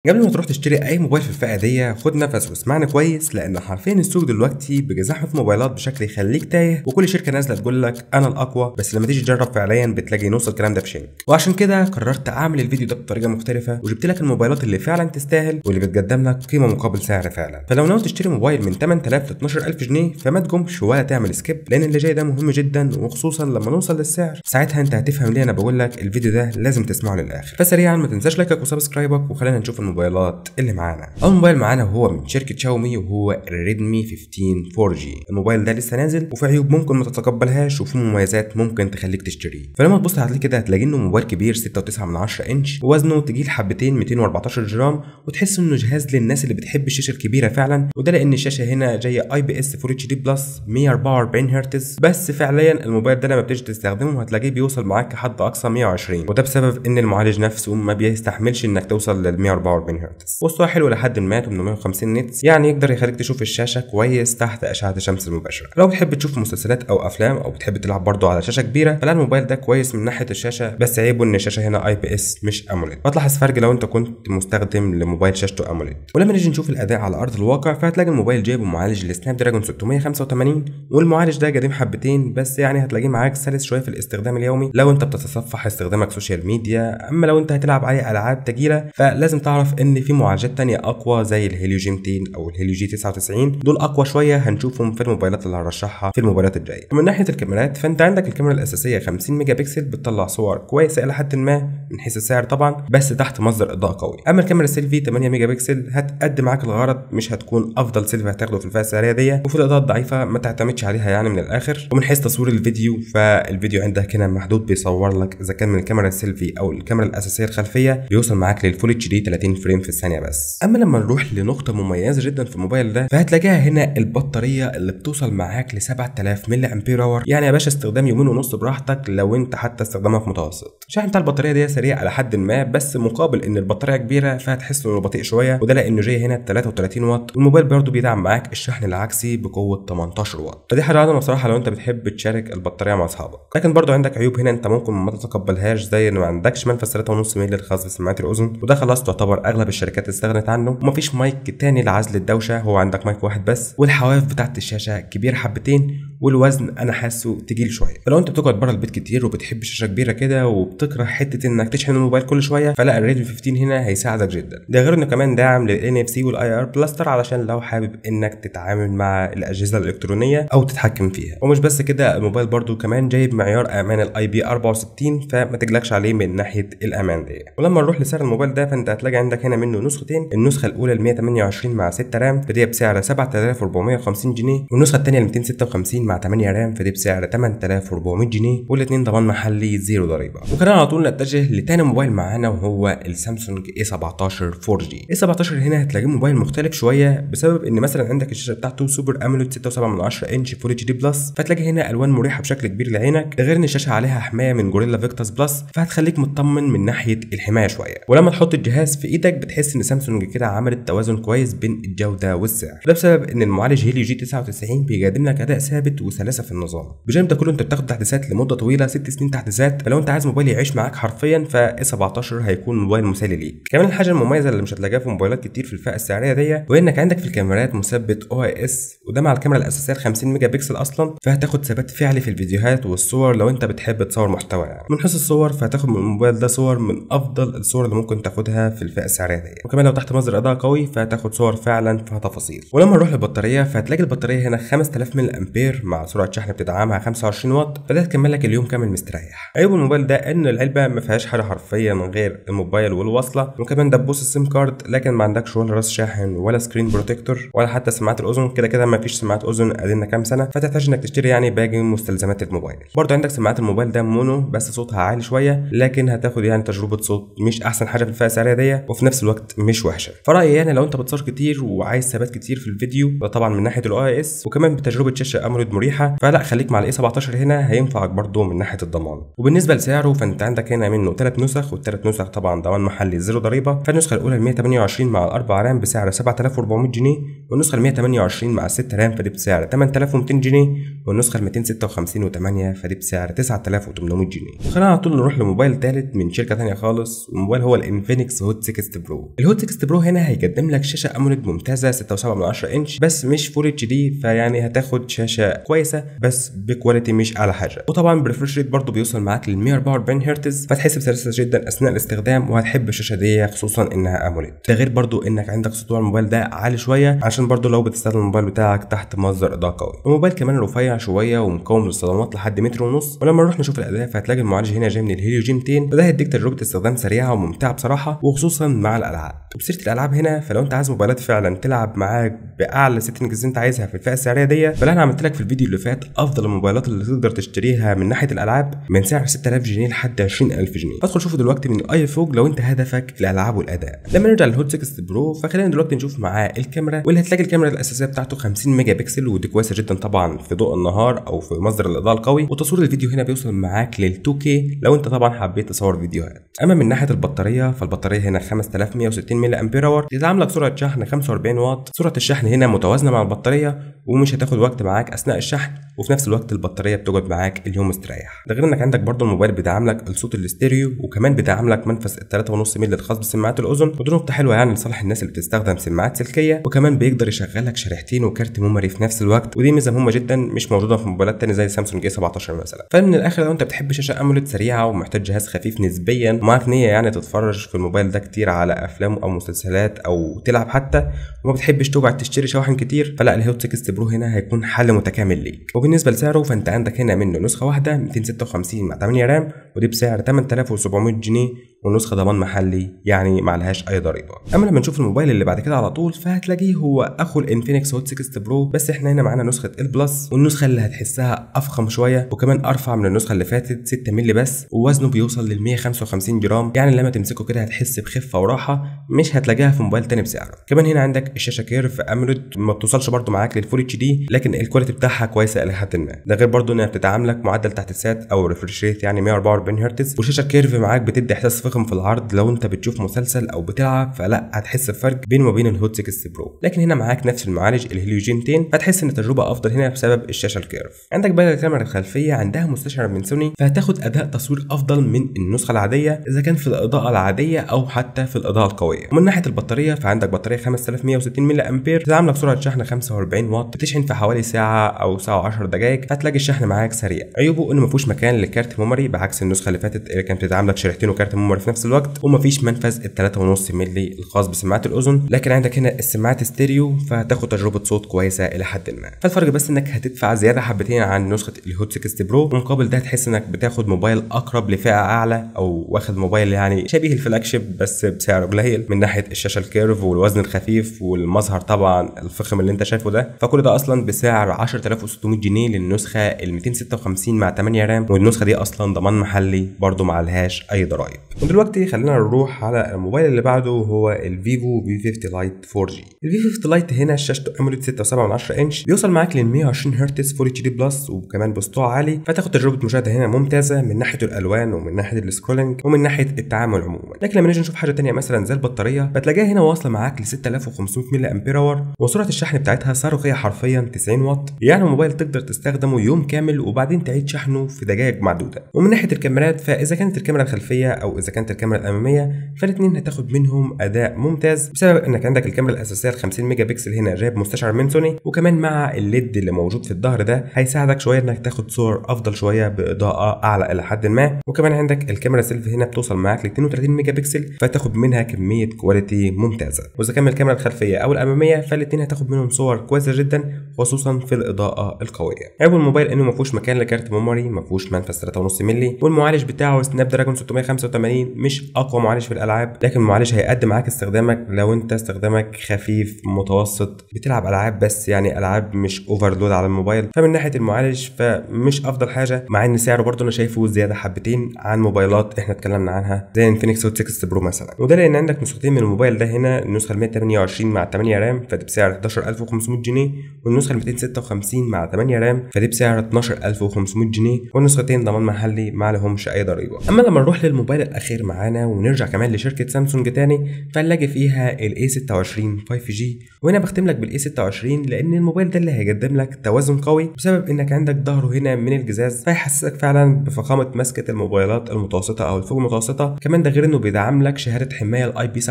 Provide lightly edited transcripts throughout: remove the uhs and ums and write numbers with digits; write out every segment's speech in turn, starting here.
قبل ما تروح تشتري اي موبايل في الفئه دي خد نفس واسمعني كويس، لان حرفيا السوق دلوقتي بقى زحمه موبايلات بشكل يخليك تايه، وكل شركه نازله تقول لك انا الاقوى، بس لما تيجي تجرب فعليا بتلاقي نص الكلام ده بشيء. وعشان كده قررت اعمل الفيديو ده بطريقه مختلفه، وجبت لك الموبايلات اللي فعلا تستاهل واللي بتقدم لك قيمه مقابل سعر فعلا. فلو ناوي تشتري موبايل من 8000 ل 12000 جنيه فما تقومش ولا تعمل سكيب، لان اللي جاي ده مهم جدا، وخصوصا لما نوصل للسعر ساعتها انت هتفهم ليه انا بقول لك الفيديو ده لازم تسمعه للاخر. فسريعا ما تنساش لايكك وسبسكرايبك، وخلينا نشوف الموبايلات اللي معانا. اول موبايل معانا وهو من شركه شاومي، وهو الريدمي 15 4G. الموبايل ده لسه نازل، وفي عيوب ممكن ما تتقبلهاش، وفي مميزات ممكن تخليك تشتريه. فلما تبص عليه كده هتلاقي انه موبايل كبير 6.9 انش، ووزنه تقيل حبتين 214 جرام، وتحس انه جهاز للناس اللي بتحب الشاشه الكبيره فعلا. وده لان الشاشه هنا جايه IPS Full HD بلس 144 هرتز، بس فعليا الموبايل ده لما بتيجي تستخدمه هتلاقيه بيوصل معاك حد اقصى 120، وده بسبب ان المعالج نفسه ما بيستحملش انك توصل لل 144 هرتز. وسطه حلو لحد ما 850 نتس، يعني يقدر يخليك تشوف الشاشه كويس تحت اشعه الشمس المباشره. لو بتحب تشوف مسلسلات او افلام، او بتحب تلعب برضه على شاشه كبيره، فلا الموبايل ده كويس من ناحيه الشاشه، بس عيبه ان الشاشه هنا IPS مش AMOLED، هتلاحظ فرق لو انت كنت مستخدم لموبايل شاشته AMOLED. ولما نيجي نشوف الاداء على ارض الواقع فهتلاقي الموبايل جايبه معالج السناب دراجون 685، والمعالج ده قديم حبتين، بس يعني هتلاقيه معاك سلس شويه في الاستخدام اليومي لو انت بتتصفح استخدامك سوشيال ميديا. اما لو انت هتلعب عليه العاب تقيله فلازم تعرف ان في معالجات تانية اقوى زي الهيليو جي 200 او الهيليو جي 99، دول اقوى شويه، هنشوفهم في الموبايلات اللي هرشحها في الموبايلات الجايه. من ناحيه الكاميرات فانت عندك الكاميرا الاساسيه 50 ميجا بكسل، بتطلع صور كويسه الى حد ما من حيث السعر طبعا، بس تحت مصدر اضاءه قوي. اما الكاميرا السيلفي 8 ميجا بكسل هتقدم معاك الغرض، مش هتكون افضل سيلفي هتاخده في الفئه السعريه دي، وفي الاضاءه الضعيفه ما تعتمدش عليها يعني من الاخر. ومن حيث تصوير الفيديو فالفيديو عندك هنا محدود، بيصور لك اذا كان من الكاميرا السيلفي او الكاميرا الاساسيه الخلفيه بيوصل معاك للفول اتش دي 30 فريم في الثانيه بس. اما لما نروح لنقطه مميزه جدا في الموبايل ده فهتلاقيها هنا البطاريه اللي بتوصل معاك ل 7000 ملي امبير اور، يعني يا باشا استخدام يومين ونص براحتك لو انت حتى استخدامك متوسط. الشحن بتاع البطاريه دي سريع على حد ما، بس مقابل ان البطاريه كبيره فهتحس انه بطيء شويه، وده لانه جاي هنا ب 33 واط، والموبايل برضه بيدعم معاك الشحن العكسي بقوه 18 واط، فدي حاجه عظمه بصراحه لو انت بتحب تشارك البطاريه مع اصحابك. لكن برضه عندك عيوب هنا انت ممكن ما تتقبلهاش، زي ان ما عندكش منفذ 3.5 مللي الخاص بسماعات الاذن، وده خلاص تعتبر اغلب الشركات استغنت عنه، ومفيش مايك تاني لعزل الدوشه، هو عندك مايك واحد بس، والحواف بتاعت الشاشه كبيره حبتين، والوزن انا حاسه تقيل شويه. فلو انت بتقعد بره البيت كتير وبتحب شاشه كبيره كده وبتكره حته انك تشحن الموبايل كل شويه، فلا الريدمي 15 هنا هيساعدك جدا. ده غير انه كمان داعم لل NFC والاي ار بلاستر، علشان لو حابب انك تتعامل مع الاجهزه الالكترونيه او تتحكم فيها. ومش بس كده، الموبايل برضو كمان جايب معيار امان الاي بي 64، فما تقلقش عليه من ناحيه الامان دي. ولما نروح لسعر الموبايل ده فانت هتلاقي عندك هنا منه نسختين، النسخه الاولى ال 128 مع 6 رام فدي بسعر 7450 جنيه، والنسخه الثانيه ال 256 مع 8 رام فدي بسعر 8400 جنيه، والاثنين ضمان محلي زيرو ضريبه. وخلينا على طول نتجه لتاني موبايل معانا، وهو السامسونج A17 4G. A17 هنا هتلاقيه موبايل مختلف شويه، بسبب ان مثلا عندك الشاشه بتاعته سوبر اموليد 6.7 انش فول اتش دي بلس، فتلاقي هنا الوان مريحه بشكل كبير لعينك، ده غير ان الشاشه عليها حمايه من جوريلا فيكتاس بلس، فهتخليك مطمن من ناحيه الحمايه شويه. ولما تحط الجهاز في ايدك بتحس ان سامسونج كده عملت توازن كويس بين الجوده والسعر، ده بسبب ان المعالج هيليو جي 99 بيقدم لك اداء ثابت وسلاسه في النظام. بجانب ده كله انت بتاخد تحديثات لمده طويله 6 سنين تحديثات، فلو انت عايز موبايل يعيش معاك حرفيا فA17 هيكون موبايل مثالي ليك. كمان الحاجه المميزه اللي مش هتلاقيها في موبايلات كتير في الفئه السعريه دي، وانك عندك في الكاميرات مثبت OIS، وده مع الكاميرا الاساسيه ال 50 ميجا بكسل اصلا، فهتاخد ثبات فعلي في الفيديوهات والصور لو انت بتحب تصور محتوى يعني. من حيث الصور فهتاخد من الموبايل ده صور من افضل الصور اللي ممكن تاخدها في الفئه السعريه دي، وكمان لو تحت مصدر اضاءه قوي فهتاخد صور فعلا فيها تفاصيل. ولما نروح للبطاريه فهتلاقي البطاريه هنا 5000 ملي امبير مع سرعه شحن بتدعمها 25 واط، فده هتكمل لك اليوم كامل مستريح. عيب الموبايل ده ان العلبه ما فيهاش حاجه حرفيا غير الموبايل والوصله، وكمان دبوس السيم كارد، لكن ما عندكش ولا راس شاحن ولا سكرين بروتكتور ولا حتى سماعات الاذن، كده كده ما فيش سماعات اذن ادينا كام سنه، فتحتاج انك تشتري يعني باقي مستلزمات الموبايل. برضه عندك سماعات الموبايل ده مونو بس صوتها عالي شويه، لكن هتاخد يعني تجربه صوت مش احسن حاجه في الفئه السعريه دي، وفي نفس الوقت مش وحشه. فرايي يعني لو انت بتصور كتير وعايز ثبات كتير في الفيديو، ده طبعا من ناحيه الاي اس، وكمان بتجربه شاشه اموليد مريحه، فلا خليك مع A17 هنا هينفعك برضه من ناحيه الضمان. وبالنسبه لسعره فانت عندك هنا منه 3 نسخ، والثلاث نسخ طبعا ضمان محلي زيرو ضريبه. فالنسخه الاولى ال 128 مع الاربع رام بسعر 7400 جنيه، والنسخه ال 128 مع 6 رام فدي بسعر 8200 جنيه، والنسخه ال 256 و8 فدي بسعر 9800 جنيه. خلينا على طول نروح لموبايل ثالث من شركه ثانيه خالص، والموبايل هو الانفينكس هوت 6 برو. الهوت 6 برو هنا هيقدم لك شاشه اموليد ممتازه 6.7 انش، بس مش فول اتش دي، فيعني هتاخد شاشه كويسه بس بكواليتي مش اعلى حاجه، وطبعا بريفرش ريت برضه بيوصل معاك لل 144 هرتز، فتحس بسلاسه جدا اثناء الاستخدام، وهتحب الشاشه دي خصوصا انها اموليد. ده غير برضه انك عندك سطوع الموبايل ده عالي شويه، عشان برضه لو بتستخدم الموبايل بتاعك تحت مصدر اضاءه قوي. الموبايل كمان رفيع شويه ومقاوم للصدمات لحد متر ونص، ولما نروح نشوف الاداء فهتلاقي المعالج هنا جاي من الهيليو جي 200، وده هيديك تجربه استخدام سريعه وممتعه بصراحه، وخصوصا مع الالعاب. وبسيره الالعاب هنا، فلو انت عايز موبايلات فعلا تلعب معاك باعلى سيتنجز انت عايزها في الفئه السعريه دي، فانا عملت لك في الفيديو اللي فات افضل الموبايلات اللي تقدر تشتريها من ناحيه الالعاب من سعر 6000 جنيه لحد 20000 جنيه. فادخل شوفه دلوقتي من الاي فوق لو انت هدفك الالعاب والاداء. لما نرجع للهوت 6 برو، فخلينا دلوقتي نشوف معاه الكاميرا، واللي هتلاقي الكاميرا الاساسيه بتاعته 50 ميجا بكسل، ودي كويسه جدا طبعا في ضوء النهار او في مصدر الاضاءه القوي، وتصوير الفيديو هنا بيوصل معاك لل 2K لو انت طبعا حبيت تصور فيديوهات. اما من ناحيه البطاريه، فالبطاريه هنا 5160 ملي امبير اور، بتدعم لك سرعه شحن 45 واط. سرعه الشحن هنا متوازنه مع البطاريه ومش هتاخد وقت معاك اثناء الشحن، وفي نفس الوقت البطاريه بتقعد معاك اليوم مستريح. ده غير انك عندك برضه الموبايل بيدعم لك الصوت الاستيريو، وكمان بيدعم لك منفذ 3.5 مللي الخاص بسماعات الاذن، ودي نقطه حلوه يعني لصالح الناس اللي بتستخدم سماعات سلكيه، وكمان بيقدر يشغل لك شريحتين وكارت ميموري في نفس الوقت، ودي ميزه مهمه جدا مش موجوده في موبايلات تانية زي سامسونج A17 مثلا. فمن الاخر لو انت بتحب شاشه اموليد سريعه ومحتاج جهاز خفيف نسبيا، ومعاك نيه يعني تتفرج في الموبايل ده كتير على افلام او مسلسلات او تلعب حتى، وما بتحبش تقعد تشتري شواحن كتير، فلا الهوت 6 برو هنا هيكون حل متكامل ليك. وبالنسبه لسعره، فانت عندك هنا منه نسخه واحده 256 مع 8 رام، ودي بسعر 8700 جنيه، والنسخه ضمان محلي يعني ما عليهاش اي ضريبه. اما لما نشوف الموبايل اللي بعد كده على طول، فهتلاقيه هو اخو الانفينكس هوت 6 برو، بس احنا هنا معانا نسخه البلس، والنسخه اللي هتحسها افخم شويه وكمان ارفع من النسخه اللي فاتت 6 مللي بس، ووزنه بيوصل لل 155 جرام، يعني لما تمسكه كده هتحس بخفه وراحه مش هتلاقيها في موبايل تاني بسعره. كمان هنا عندك الشاشه كيرف اموليد، ما بتوصلش برده معاك للفول اتش دي، لكن الكواليتي بتاعها كويسه الى حد ما. ده غير برده انها بتدعم لك معدل تحديثات او ريفرش ريت يعني 144 هرتز، والشاشه كيرف معاك بتدي احساس فخم في العرض لو انت بتشوف مسلسل او بتلعب، فلا هتحس بفرق بينه وبين الهوت 6 برو. لكن هنا معاك نفس المعالج الهيليو جي 200، فتحس ان التجربه افضل هنا بسبب الشاشه الكيرف. عندك بقى الكاميرا الخلفيه عندها مستشعر من سوني، فهتاخد اداء تصوير افضل من النسخه العاديه اذا كان في الاضاءه العاديه او حتى في الاضاءه القويه. ومن ناحيه البطاريه، فعندك بطاريه 5160 ملي امبير، بتدعم لك سرعه شحن 45 واط، بتشحن في حوالي ساعه او ساعه و10 دقائق، فتلاقي الشحن معاك سريع. عيوبه انه ما فيهوش مكان لكارت ميموري بعكس النسخه اللي فاتت اللي كانت بتدعم لك شريحتين وكارت ميموري في نفس الوقت، ومفيش منفذ ال 3.5 مللي الخاص بسماعات الاذن، لكن عندك هنا السماعات ستيريو، فهتاخد تجربه صوت كويسه الى حد ما. فالفرق بس انك هتدفع زياده حبتين عن نسخه الهوت 6 برو، ومقابل ده هتحس انك بتاخد موبايل اقرب لفئه اعلى، او واخد موبايل يعني شبيه الفلاج شيب بس بسعر قليل، من ناحيه الشاشه الكيرف والوزن الخفيف والمظهر طبعا الفخم اللي انت شايفه ده، فكل ده اصلا بسعر 10600 جنيه للنسخه ال 256 مع 8 رام، والنسخه دي اصلا ضمان محلي برده ما عليهاش اي ضرائب. ودلوقتي خلينا نروح على الموبايل اللي بعده، هو الفيفو في 50 لايت 4G. الفي 50 لايت هنا شاشته اموليد 6.7 انش، بيوصل معاك لل 120 هرتز فول اتش دي بلس، وكمان بسطوع عالي، فتاخد تجربه مشاهده هنا ممتازه من ناحيه الالوان ومن ناحيه السكرولنج ومن ناحيه التعامل عموما. لكن لما نيجي نشوف حاجه ثانيه مثلا زي البطاريه، بتلاقيها هنا واصله معاك ل 6500 ملي امبير اور، وسرعه الشحن بتاعتها صاروخيه حرفيا 90 واط، يعني الموبايل تقدر تستخدمه يوم كامل وبعدين تعيد شحنه في دقائق معدوده. ومن ناحيه الكاميرات، فاذا كانت الكاميرا الخلفيه او اذا كانت الكاميرا الاماميه، فالاثنين هتاخد منهم اداء ممتاز بسبب انك عندك الكاميرا الاساسيه ال 50 ميجا بكسل هنا جايب مستشعر من سوني، وكمان مع الليد اللي موجود في الظهر ده هيساعدك شويه انك تاخد صور افضل شويه باضاءه اعلى الى حد ما. وكمان عندك الكاميرا سيلفي هنا بتوصل معاك ل 32 ميجا بكسل، فتاخد منها كميه كواليتي ممتازه. واذا كان الكاميرا الخلفيه او الاماميه، فالاثنين هتاخد منهم صور كويسه جدا خصوصا في الاضاءه القويه. عيب الموبايل انه ما فيهوش مكان لكارت ميموري، ما فيهوش منفذ 3.5 مللي، والمعالج بتاعه سناب دراجون 685 مش اقوى معالج في الالعاب، لكن المعالج هيقدم معاك استخدامك لو انت استخدامك خفيف متوسط بتلعب العاب بس، يعني العاب مش اوفرلود على الموبايل. فمن ناحيه المعالج فمش افضل حاجه، مع ان سعره برضه انا شايفه زياده حبتين عن موبايلات احنا اتكلمنا عنها زي انفينكس هوت 6 برو مثلا. وده لان عندك نسختين من الموبايل ده هنا، النسخه ال 128 مع 8 رام فدي بسعر 11500 جنيه، والنسخه ال 256 مع 8 رام فدي بسعر 12500 جنيه، والنسختين ضمان محلي ما لهمش اي ضريبه. اما لما نروح للموبايل الاخير معانا ونرجع كمان لشركه سامسونج تاني، فنلاقي فيها ال A26 5G، وهنا بختم لك بالاي 26 لان الموبايل ده اللي هيقدم لك توازن قوي بسبب انك عندك ظهره هنا من الجزاز، فيحسسك فعلا بفخامه مسكه الموبايلات المتوسطه او الفوق المتوسطه. كمان ده غير انه بيدعم لك شهاده حمايه الاي بي 67،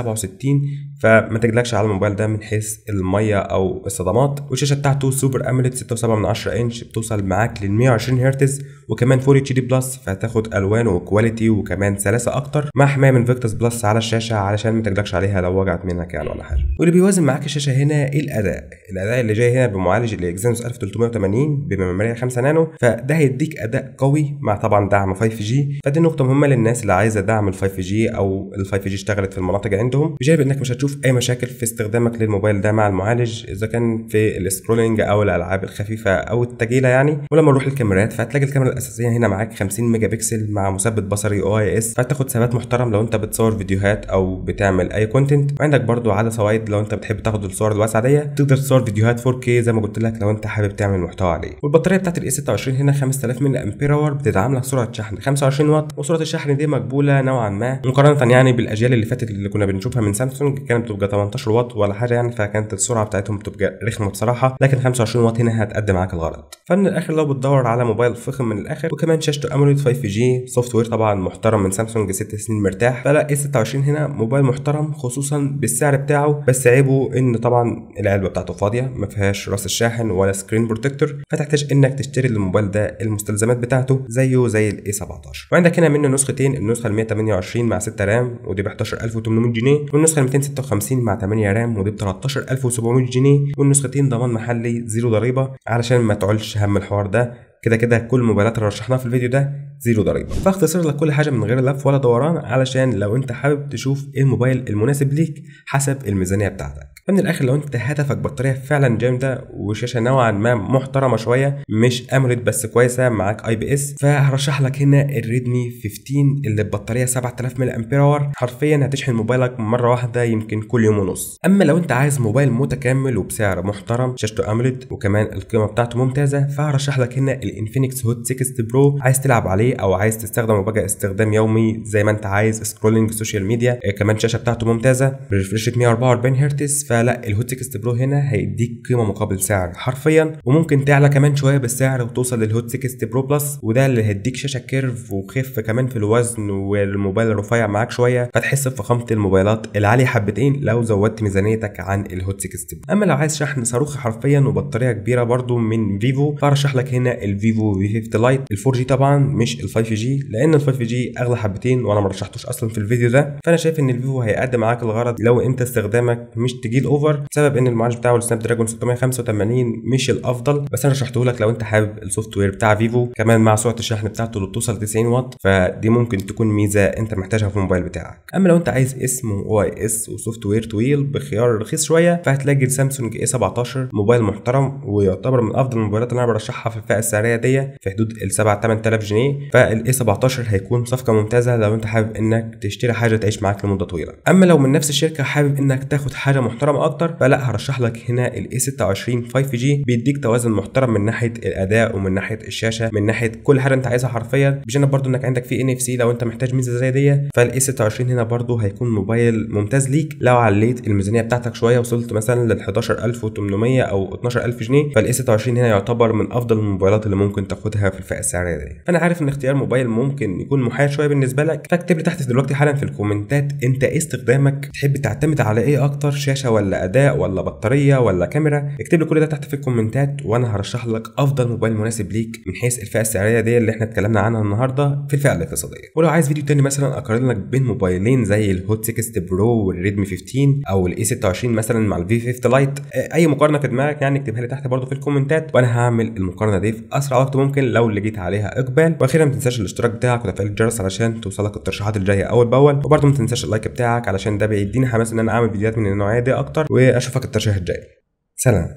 فما تقلقش على الموبايل ده من حيث الميه او الصدمات. والشاشه بتاعته سوبر اموليد 6.7 انش، بتوصل معاك لل 120 هرتز، وكمان فول اتش دي بلس، فهتاخد الوان وكواليتي وكمان سلاسه اكتر، مع حمايه من فيكتوس بلس على الشاشه علشان ما تقلقش عليها لو وجعت منك يعني ولا حاجه. واللي بيوازن معاك الشاشه هنا الاداء اللي جاي هنا بمعالج الاكزينوس 1380 بميموريه 5 نانو، فده هيديك اداء قوي مع طبعا دعم 5G. فدي نقطه مهمه للناس اللي عايزه دعم ال 5G او ال 5G اشتغلت في المناطق عندهم، بجانب انك مش هتشوف اي مشاكل في استخدامك للموبايل ده مع المعالج اذا كان في السكرولينج او الالعاب الخفيفه او الثقيله يعني. ولما نروح للكاميرات فهتلاقي الكاميرا الاساسيه هنا معاك 50 ميجا بكسل مع مثبت بصري OIS، فهتاخد ثبات محترم لو انت بتصور فيديوهات او بتعمل اي كونتنت. وعندك برضو عدسه وايد لو انت بتحب تاخد الصور الواسعه دي، تقدر تصور فيديوهات 4K زي ما قلت لك لو انت حابب تعمل محتوى عليه. والبطاريه بتاعت الاي 26 هنا 5000 ملي امبير اور، بتدعم لك سرعه شحن 25 واط، وسرعه الشحن دي مقبوله نوعا ما مقارنه يعني بالاجيال اللي فاتت اللي كنا بنشوفها من سامسونج، كانت بتبقى 18 واط ولا حاجه يعني، فكانت السرعه بتاعتهم بتبقى رخمه بصراحه، لكن 25 واط هنا هتقدم معاك الغرض. فمن الاخر لو بتدور على موبايل فخم من الاخر وكمان شاشته اموليد 5G، سوفت وير طبعا محترم من سامسونج 6 سنين مرتاح، فلا اي 26 هنا موبايل محترم خصوصا بالسعر بتاعه. بس عيبه ان طبعا العلبه بتاعته فاضيه ما فيهاش راس الشاحن ولا سكرين بروتكتور، فتحتاج انك تشتري للموبايل ده المستلزمات بتاعته زيه زي الاي 17. وعندك هنا منه نسختين، النسخه ال 128 مع 6 رام ودي ب 11800 جنيه، والنسخه ال 256 مع 8 رام ودي ب 13700 جنيه، والنسختين ضمان محلي زيرو ضريبه علشان ما تعولش هم الحوار ده. كده كل الموبايلات اللي رشحناها في الفيديو ده زيرو ضريبه، فاختصر لك كل حاجه من غير لف ولا دوران علشان لو انت حابب تشوف ايه الموبايل المناسب ليك حسب الميزانيه بتاعتك. فمن الاخر لو انت هدفك بطاريه فعلا جامده وشاشه نوعا ما محترمه شويه، مش اموليد بس كويسه، معاك IPS، فهرشح لك هنا الريدمي 15 اللي ببطاريه 7000 ملي امبير اور، حرفيا هتشحن موبايلك مره واحده يمكن كل يوم ونص. اما لو انت عايز موبايل متكامل وبسعر محترم، شاشته اموليد وكمان القيمه بتاعته ممتازه، فهرشح لك هنا الانفينكس هوت 60 برو. عايز تلعب عليه او عايز تستخدمه بقى استخدام يومي زي ما انت عايز، سكرولينج سوشيال ميديا، كمان الشاشه بتاعته ممتازه بريفريش 144 هرتز، فلا الهوت 60 برو هنا هيديك قيمه مقابل سعر حرفيا، وممكن تعلى كمان شويه بالسعر وتوصل للهوت 60 برو بلس، وده اللي هيديك شاشه كيرف وخف كمان في الوزن والموبايل رفيع معاك شويه، فتحس بفخامه الموبايلات العاليه حبتين لو زودت ميزانيتك عن الهوت 60. اما لو عايز شحن صاروخي حرفيا وبطاريه كبيره برضو من فيفو، فرشح لك هنا الفيفو V50 لايت ال 4G طبعا مش ال 5G، لان ال 5G اغلى حبتين وانا ما رشحتوش اصلا في الفيديو ده. فانا شايف ان الفيفو هيقدم معاك الغرض لو انت استخدامك مش تقيل اوفر، بسبب ان المعالج بتاعه السناب دراجون 685 مش الافضل، بس انا رشحته لك لو انت حابب السوفت وير بتاع فيفو، كمان مع سرعه الشحن بتاعته اللي بتوصل 90 واط، فدي ممكن تكون ميزه انت محتاجها في الموبايل بتاعك. اما لو انت عايز اسم OIS وسوفت وير طويل بخيار رخيص شويه، فهتلاقي السامسونج A17 موبايل محترم ويعتبر من افضل الموبايلات اللي انا برشحها في الفئه السعريه دي في حدود ال 7-8000 جنيه، فالاي 17 هيكون صفقه ممتازه لو انت حابب انك تشتري حاجه تعيش معاك لمده طويله. اما لو من نفس الشركه حابب انك تاخد حاجه محترمه اكتر، فلا هرشح لك هنا الاي 26 5G، بيديك توازن محترم من ناحيه الاداء ومن ناحيه الشاشه من ناحيه كل حاجه انت عايزها حرفيا، بجانب برضو انك عندك في NFC لو انت محتاج ميزه زي دي، فالاي 26 هنا برضو هيكون موبايل ممتاز ليك لو عليت الميزانيه بتاعتك شويه، وصلت مثلا لل 11800 او 12000 جنيه، فالاي 26 هنا يعتبر من افضل الموبايلات اللي ممكن تاخدها في الفئه السعريه دي. فانا عارف ان اختيار موبايل ممكن يكون محير شويه بالنسبه لك، فاكتب لي تحت دلوقتي حالا في الكومنتات انت ايه استخدامك، تحب تعتمد على ايه اكتر، شاشه ولا اداء ولا بطاريه ولا كاميرا؟ اكتب لي كل ده تحت في الكومنتات وانا هرشح لك افضل موبايل مناسب ليك من حيث الفئه السعريه دي اللي احنا اتكلمنا عنها النهارده في الفئه الاقتصاديه. ولو عايز فيديو تاني مثلا اقارن لك بين موبايلين زي الهوت 60 برو والريدمي 15 او الاي 26 مثلا مع الفي 50 لايت، اي مقارنه في دماغك يعني اكتبها لي تحت برضه في الكومنتات وانا هعمل المقارنه دي في اسرع وقت ممكن لو لقيت عليها اقبال. واخيرا ما تنساش الاشتراك بتاعك وتفعيل الجرس علشان توصلك الترشيحات الجايه اول باول، وبرضه ما تنساش اللايك بتاعك علشان ده بيديني حماس ان انا اعمل فيديوهات من النوعيه دي اكتر، واشوفك الترشيح الجاي. سلام.